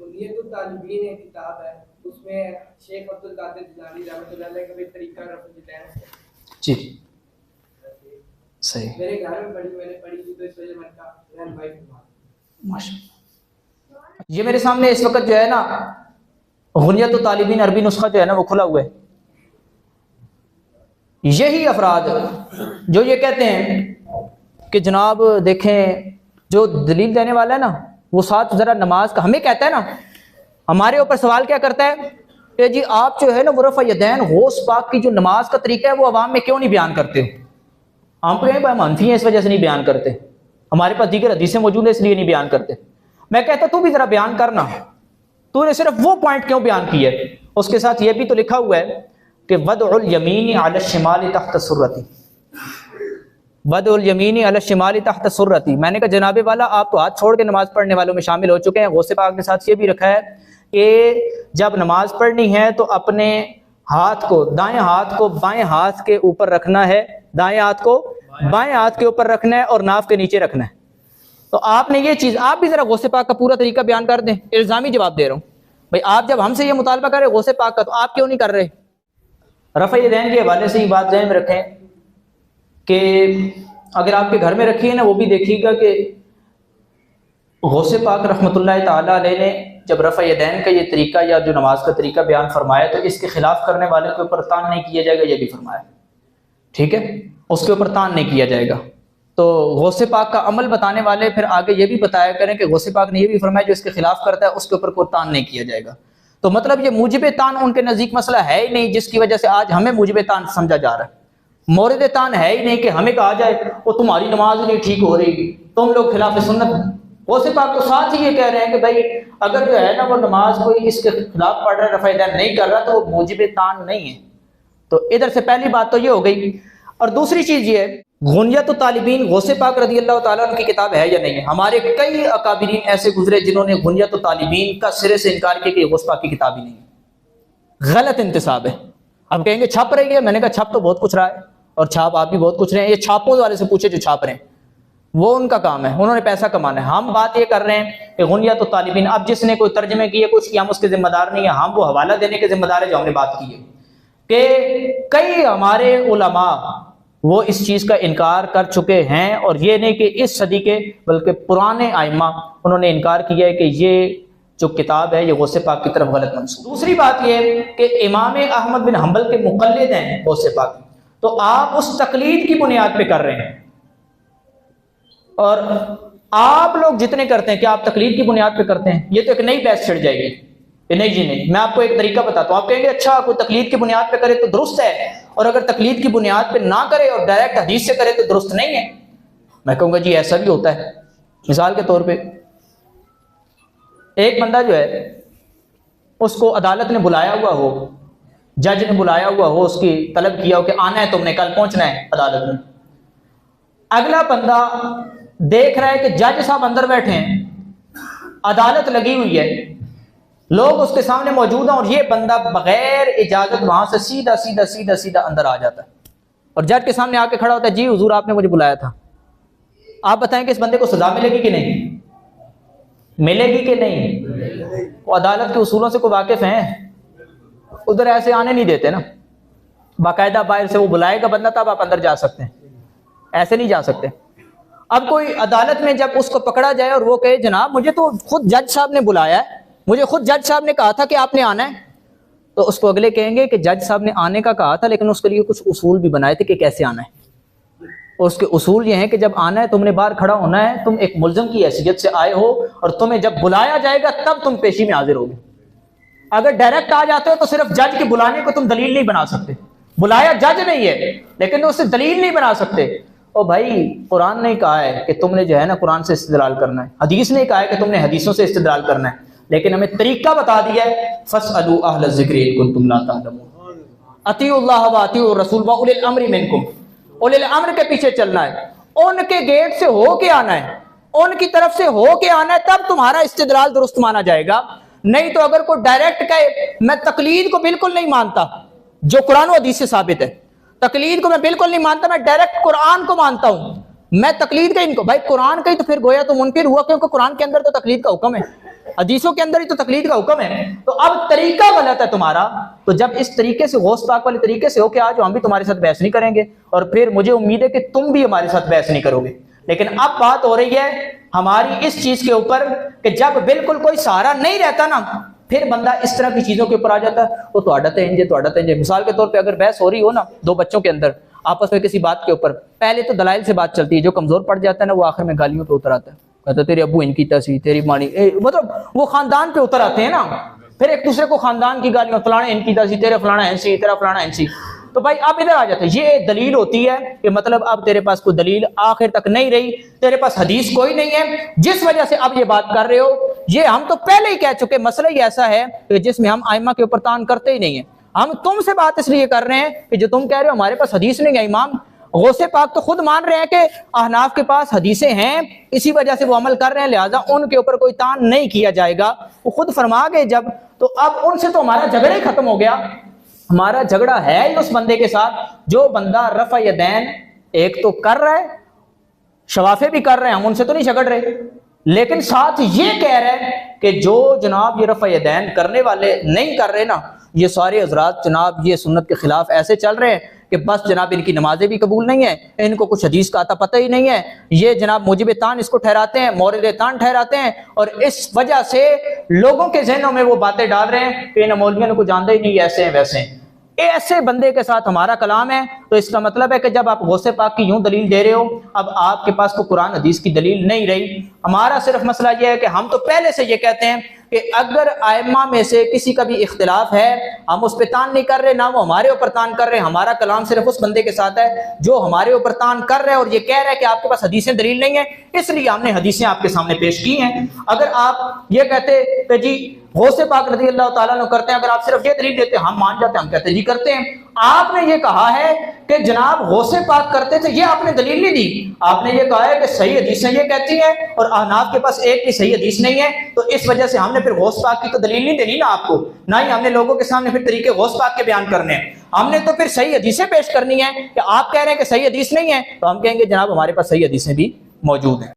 बुनियतुत तालिबीन एक किताब है, उसमें शेख अब्दुल कादिर जिलानी रहमतुल्लाह अलैह का भी तरीका रफ़ जी सही, मेरे घर में मैंने पढ़ी थी, तो इस वजह मैंने कहा रहन भाई माशाअल्लाह। ये मेरे सामने इस वक्त जो है ना बुनियतुत तालिबीन अरबी नुस्खा जो है ना वो खुला हुआ है। यही अफराद जो ये कहते हैं कि जनाब देखें, जो दलील देने वाला है ना वो साथ ज़रा नमाज का हमें कहता है ना, हमारे ऊपर सवाल क्या करता है कि जी आप जो है ना वो रफ़ा यदैन गौस पाक की जो नमाज का तरीका है वो अवाम में क्यों नहीं बयान करते हो। हम कहें भाई मनफी हैं इस वजह से नहीं बयान करते, हमारे पास दीगर हदीसें मौजूद है इसलिए नहीं बयान करते। मैं कहता तू भी ज़रा बयान करना, तूने सिर्फ वो पॉइंट क्यों बयान किया है। उसके साथ ये भी तो लिखा हुआ है कि वदउल यमीनी अला शिमाली तहत सुर्रती, वदउल यमीनी अला शिमाली तहत सुर्रती। मैंने कहा जनाबे वाला आप तो हाथ छोड़ के नमाज पढ़ने वालों में शामिल हो चुके हैं। गौसे पाक के साथ ये भी रखा है कि जब नमाज पढ़नी है तो अपने हाथ को, दाएं हाथ को बाएं हाथ के ऊपर रखना है, दाएं हाथ को बाएं हाथ के ऊपर रखना है और नाफ के नीचे रखना है। तो आपने ये चीज, आप भी जरा गौसे पाक का पूरा तरीका बयान कर दें। इल्जामी जवाब दे रहा हूं भाई, आप जब हमसे ये मुतालबा कर रहे गौसे पाक का तो आप क्यों नहीं कर रहे। रफ़ा यदैन के हवाले से ही बात ज़हन में रखें कि अगर आपके घर में रखी है ना वो भी देखिएगा कि गौसे पाक रहमतुल्लाह ताला अलैह ने जब रफ़ा यदैन का ये तरीका या जो नमाज का तरीका बयान फरमाया तो इसके खिलाफ करने वाले के ऊपर तान नहीं किया जाएगा, ये भी फरमाया, ठीक है, उसके ऊपर तान नहीं किया जाएगा। तो गौसे पाक का अमल बताने वाले फिर आगे ये भी बताया करें कि गौसे पाक ने ये भी फरमाया जो इसके खिलाफ करता है उसके ऊपर कोई तान नहीं किया जाएगा। तो मतलब ये मुजिब तान उनके नज़दीक मसला है ही नहीं, जिसकी वजह से आज हमें मुजिब तान समझा जा रहा है। मोरद तान है ही नहीं कि हमें कहा जाए वो तुम्हारी नमाज नहीं ठीक हो रही, तुम लोग खिलाफ सुन्नत। गौसे पाक तो साथ ही ये कह रहे हैं कि भाई अगर जो है ना वो नमाज कोई इसके खिलाफ पढ़ रहा है, रफ़ा यदैन नहीं कर रहा, तो वो मुजिब तान नहीं है। तो इधर से पहली बात तो ये हो गई। और दूसरी चीज ये है, बुनियतुत तालिबीन गौसे पाक रज़ी अल्लाह ताला अन्हु की किताब है या नहीं है। हमारे कई अकाबिरीन ऐसे गुजरे जिन्होंने बुनियतुत तालिबीन का सिरे से इनकार किया कि गौसे पाक की किताब ही नहीं है, गलत इंतसाब है। अब कहेंगे छप रही है, मैंने कहा छप तो बहुत कुछ रहा है और छाप आप भी बहुत कुछ रहे हैं। ये छापों वाले से पूछे जो छाप रहे हैं, वो उनका काम है, उन्होंने पैसा कमाना है। हम बात ये कर रहे हैं कि बुनियतुत तालिबीन, अब जिसने कोई तर्जमे किए कुछ किया हम उसके जिम्मेदार नहीं है, हम वो हवाला देने के जिम्मेदार है जो हमने बात की है कि कई हमारे उलमा वो इस चीज़ का इनकार कर चुके हैं। और ये नहीं कि इस सदी के बल्कि पुराने आइमा उन्होंने इनकार किया है कि ये जो किताब है ये गौसे पाक की तरफ गलत मंसूब। दूसरी बात ये कि इमाम अहमद बिन हम्बल के मुक़ल्लिद हैं गौसे पाक, तो आप उस तकलीद की बुनियाद पे कर रहे हैं। और आप लोग जितने करते हैं कि आप तकलीद की बुनियाद पे करते हैं, ये तो एक नई बहस छिड़ जाएगी। नहीं जी नहीं, मैं आपको एक तरीका बताता हूँ। आप कहेंगे अच्छा कोई तकलीद की बुनियाद पे करे तो दुरुस्त है, और अगर तकलीद की बुनियाद पे ना करे और डायरेक्ट हदीस से करे तो दुरुस्त नहीं है। मैं कहूँगा जी ऐसा भी होता है। मिसाल के तौर पे एक बंदा जो है उसको अदालत ने बुलाया हुआ हो, जज ने बुलाया हुआ हो, उसकी तलब किया हो कि आना है तुमने, कल पहुंचना है अदालत में। अगला बंदा देख रहा है कि जज साहब अंदर बैठे हैं, अदालत लगी हुई है, लोग उसके सामने मौजूद हैं, और ये बंदा बगैर इजाजत वहां से सीधा सीधा सीधा सीधा अंदर आ जाता है और जज के सामने आके खड़ा होता है, जी हुजूर आपने मुझे बुलाया था। आप बताएं कि इस बंदे को सजा मिलेगी कि नहीं मिलेगी कि नहीं। वो अदालत के उसूलों से कोई वाकिफ हैं, उधर ऐसे आने नहीं देते ना, बाकायदा बाहर से वो बुलाएगा बंदा तब आप अंदर जा सकते हैं, ऐसे नहीं जा सकते। अब कोई अदालत में जब उसको पकड़ा जाए और वो कहे जनाब मुझे तो खुद जज साहब ने बुलाया है, मुझे खुद जज साहब ने कहा था कि आपने आना है, तो उसको अगले कहेंगे कि जज साहब ने आने का कहा था लेकिन उसके लिए कुछ उसूल भी बनाए थे कि कैसे आना है। और उसके उसूल ये हैं कि जब आना है तुमने बाहर खड़ा होना है, तुम एक मुल्ज़िम की हैसियत से आए हो और तुम्हें जब बुलाया जाएगा तब तुम पेशी में हाजिर होगे। अगर डायरेक्ट आ जाते हो तो सिर्फ जज के बुलाने को तुम दलील नहीं बना सकते। बुलाया जज नहीं है लेकिन उससे दलील नहीं बना सकते। ओ भाई कुरान ने कहा है कि तुमने जो है ना कुरान से इस्तेदलाल करना है, हदीस ने कहा है कि तुमने हदीसों से इस्तेदलाल करना है, लेकिन हमें तरीका बता दिया है फस्अलू अहल ज़िक्र इन कुंतुम ला तअलमून अतीउल्लाह व अतीउर रसूल व उलिल अम्रि मिनकुम। उलिल अम्र के पीछे चलना है, उनके गेट से हो के आना है, उनकी तरफ से हो के आना है, तब तुम्हारा इस्तेदलाल दुरुस्त माना जाएगा। नहीं तो अगर कोई डायरेक्ट कहे मैं तकलीद को बिल्कुल नहीं मानता जो कुरान और हदीस से साबित है, तकलीद को मैं बिल्कुल नहीं मानता, मैं डायरेक्ट कुरान को मानता हूं, मैं तकलीद का इनको, भाई कुरान का ही तो फिर गोया तो मुनकिर हुआ क्योंकि कुरान के अंदर तो तकलीद का हुक्म है। हदीसों के अंदर ही तो तकलीद का हुक्म है। तो अब तरीका गलत है तुम्हारा, तो जब इस तरीके से गौस पाक वाले तरीके से हो के आज हम भी तुम्हारे साथ बहस नहीं करेंगे, और फिर मुझे उम्मीद है कि तुम भी हमारे साथ बहस नहीं करोगे। लेकिन अब बात हो रही है हमारी इस चीज के ऊपर कि जब बिल्कुल कोई सहारा नहीं रहता ना, फिर बंदा इस तरह की चीजों के ऊपर आ जाता है। वो तो आदत है इंजे, तो आदत है इंजे। मिसाल के तौर पे अगर बहस हो रही हो ना दो बच्चों के अंदर आपस में किसी बात के ऊपर, पहले तो दलाइल से बात चलती है, जो कमजोर पड़ जाता है ना वो आखिर में गालियों पे उतर आता है, कहता तेरे अब्बू इनकी तसी, तेरी मानी, मतलब वो खानदान पे उतर आते हैं ना, फिर एक दूसरे को खानदान की गालियां, फलाने इनकी तसी, तेरे फलाना ऐसी, तेरा फलाना ऐसी। तो भाई आप इधर आ जाते हैं, ये दलील होती है कि मतलब अब तेरे पास कोई दलील आखिर तक नहीं रही, तेरे पास हदीस कोई नहीं है, जिस वजह से अब ये बात कर रहे हो। ये हम तो पहले ही कह चुके, मसला ही ऐसा है कि जिसमें हम आइमा के ऊपर तान करते ही नहीं है। हम तुमसे बात इसलिए कर रहे हैं कि जो तुम कह रहे हो हमारे पास हदीस नहीं है। इमाम गौसे पाक तो खुद मान रहे हैं कि अहनाफ के पास हदीसें हैं, इसी वजह से वो अमल कर रहे हैं, लिहाजा उनके ऊपर कोई तान नहीं किया जाएगा। वो खुद फरमा गए जब, तो अब उनसे तो हमारा झगड़ा ही खत्म हो गया। हमारा झगड़ा है ही उस बंदे के साथ जो बंदा रफ़ा यदैन एक तो कर रहा है, शवाफे भी कर रहे हैं, हम उनसे तो नहीं झगड़ रहे, लेकिन साथ ये कह रहे हैं कि जो जनाब ये रफ़ा यदैन करने वाले नहीं कर रहे ना, ये सारे हजरात जनाब ये सुन्नत के खिलाफ ऐसे चल रहे हैं कि बस जनाब इनकी नमाजें भी कबूल नहीं है, इनको कुछ हदीस का आता पता ही नहीं है, ये जनाब मुजिब तान इसको ठहराते हैं, मौरिद तान ठहराते हैं, और इस वजह से लोगों के जहनों में वो बातें डाल रहे हैं कि इन मौलवियों को जानते ही नहीं, ऐसे हैं वैसे हैं। ऐसे बंदे के साथ हमारा कलाम है, तो इसका मतलब है कि जब आप गौसे पाक की यूं दलील दे रहे हो, अब आपके पास तो कुरान हदीस की दलील नहीं रही। हमारा सिर्फ मसला यह है कि हम तो पहले से ये कहते हैं कि अगर आइम्मा में से किसी का भी इख्तिलाफ है, हम उस पर तान नहीं कर रहे, ना वो हमारे ऊपर तान कर रहे। हमारा कलाम सिर्फ उस बंदे के साथ है जो हमारे ऊपर तान कर रहे हैं और ये कह रहा है कि आपके पास हदीसें दलील नहीं है, इसलिए हमने हदीसें आपके सामने पेश की हैं। अगर आप ये कहते कि जी गौसे पाक रज़ी अल्लाह ताला अन्हु करते हैं, अगर आप सिर्फ ये दलील देते हम मान जाते, हम कहते जी करते हैं। आपने ये कहा है कि जनाब गौसे पाक करते थे, ये आपने दलील नहीं दी। आपने ये कहा है कि सही हदीसें ये कहती हैं और अहनाफ के पास एक भी सही हदीस नहीं है, तो इस वजह से हमने फिर गौस पाक की तो दलील नहीं देनी ना आपको, ना ही हमने लोगों के सामने फिर तरीके गौस पाक के बयान करने हैं। हमने तो फिर सही हदीसें पेश करनी है। कि आप कह रहे हैं कि सही हदीस नहीं है, तो हम कहेंगे जनाब हमारे पास सही हदीसें भी मौजूद हैं।